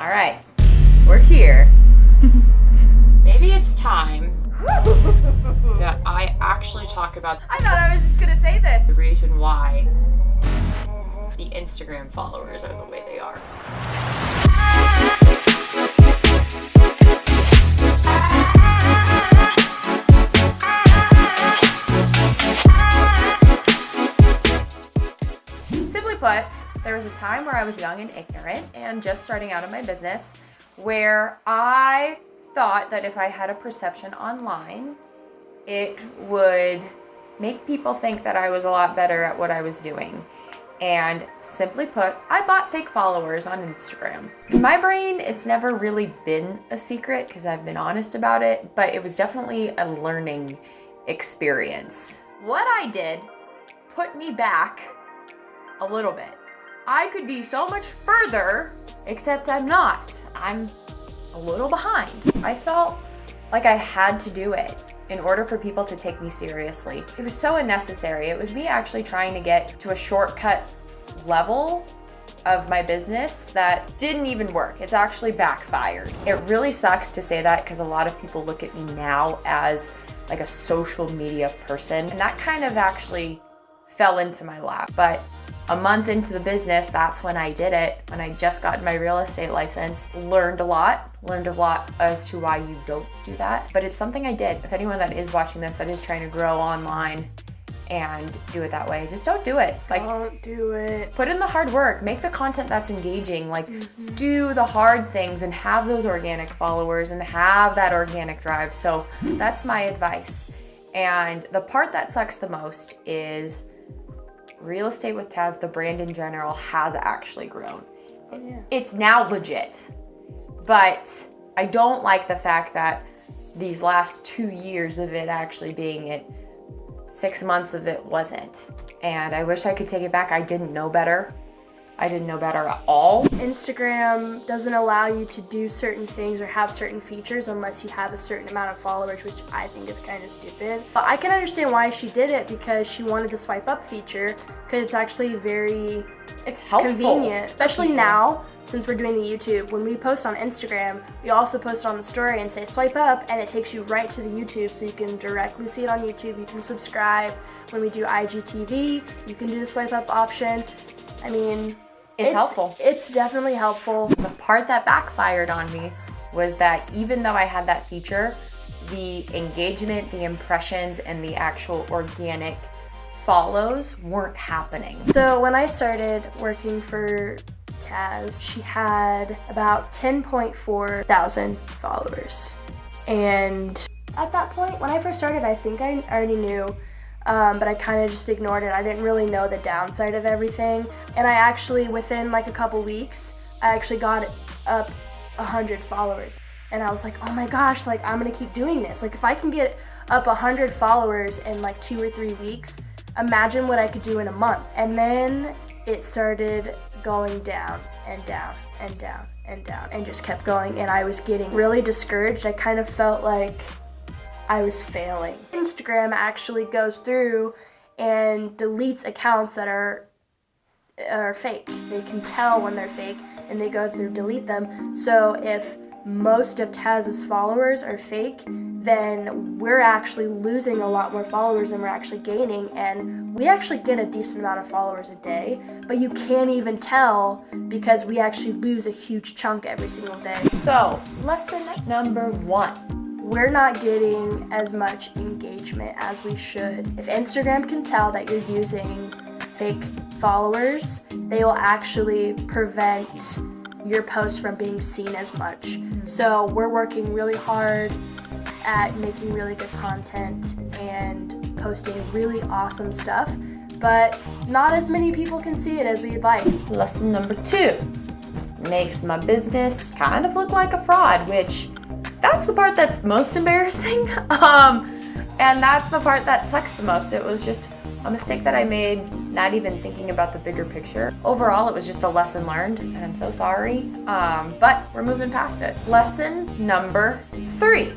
All right, we're here. Maybe it's time that I actually talk about I thought I was just gonna say this. the reason why the Instagram followers are the way they are. Simply put, there was a time where I was young and ignorant and just starting out in my business where I thought that if I had a perception online, it would make people think that I was a lot better at what I was doing. And simply put, I bought fake followers on Instagram. In my brain, it's never really been a secret because I've been honest about it, but it was definitely a learning experience. What I did put me back a little bit. I could be so much further, except I'm not. I'm a little behind. I felt like I had to do it in order for people to take me seriously. It was so unnecessary. It was me actually trying to get to a shortcut level of my business that didn't even work. It's actually backfired. It really sucks to say that because a lot of people look at me now as like a social media person, and that kind of actually fell into my lap. But a month into the business, that's when I did it. When I just got my real estate license, learned a lot as to why you don't do that. But it's something I did. If anyone that is watching this that is trying to grow online and do it that way, just don't do it. Like, don't do it. Put in the hard work, make the content that's engaging, like do the hard things and have those organic followers and have that organic drive. So that's my advice. And the part that sucks the most is Real Estate with Tazz, the brand in general, has actually grown. It's now legit, but I don't like the fact that these last 2 years of it actually being it, 6 months of it wasn't. And I wish I could take it back. I didn't know better. I didn't know better at all. Instagram doesn't allow you to do certain things or have certain features unless you have a certain amount of followers, which I think is kind of stupid. But I can understand why she did it because she wanted the swipe up feature because it's actually It's helpful. convenient, especially now since we're doing the YouTube. When we post on Instagram, we also post on the story and say swipe up, and it takes you right to the YouTube, so you can directly see it on YouTube. You can subscribe. When we do IGTV, you can do the swipe up option. I mean, it's helpful. It's definitely helpful. The part that backfired on me was that even though I had that feature, the engagement, the impressions, and the actual organic follows weren't happening. So when I started working for Tazz, she had about 10.4 thousand followers. And at that point, when I first started, I think I already knew, but I kind of just ignored it. I didn't really know the downside of everything. And I actually, within like a couple weeks, I actually got up 100 followers. And I was like, oh my gosh, like I'm gonna keep doing this. Like if I can get up 100 followers in like 2 or 3 weeks, imagine what I could do in a month. And then it started going down and down and down and down and just kept going. And I was getting really discouraged. I kind of felt like I was failing. Instagram actually goes through and deletes accounts that are fake. They can tell when they're fake and they go through, delete them. So if most of Tazz's followers are fake, then we're actually losing a lot more followers than we're actually gaining, and we actually get a decent amount of followers a day, but you can't even tell because we actually lose a huge chunk every single day. So, lesson number 1. We're not getting as much engagement as we should. If Instagram can tell that you're using fake followers, they will actually prevent your posts from being seen as much. So we're working really hard at making really good content and posting really awesome stuff, but not as many people can see it as we'd like. Lesson number 2. Makes my business kind of look like a fraud, which that's the part that's most embarrassing. And that's the part that sucks the most. It was just a mistake that I made, not even thinking about the bigger picture. Overall, it was just a lesson learned, and I'm so sorry, but we're moving past it. Lesson number 3.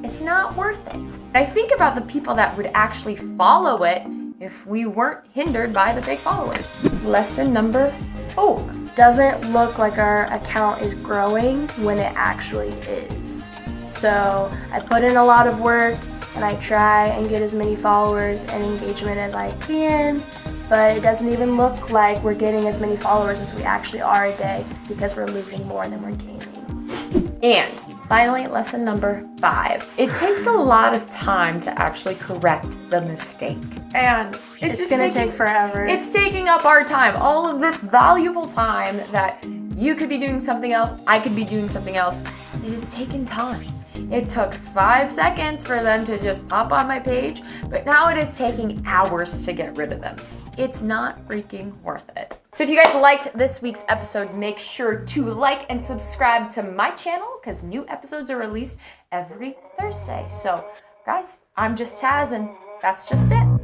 It's not worth it. I think about the people that would actually follow it if we weren't hindered by the fake followers. Lesson number 4. doesn't look like our account is growing when it actually is. So I put in a lot of work and I try and get as many followers and engagement as I can, but it doesn't even look like we're getting as many followers as we actually are a day because we're losing more than we're gaining. And finally, lesson number 5. It takes a lot of time to actually correct the mistake. And It's gonna take forever. It's taking up our time. All of this valuable time that you could be doing something else, I could be doing something else. It is taking time. It took 5 seconds for them to just pop on my page, but now it is taking hours to get rid of them. It's not freaking worth it. So if you guys liked this week's episode, make sure to like and subscribe to my channel because new episodes are released every Thursday. So guys, I'm just Tazz and that's just it.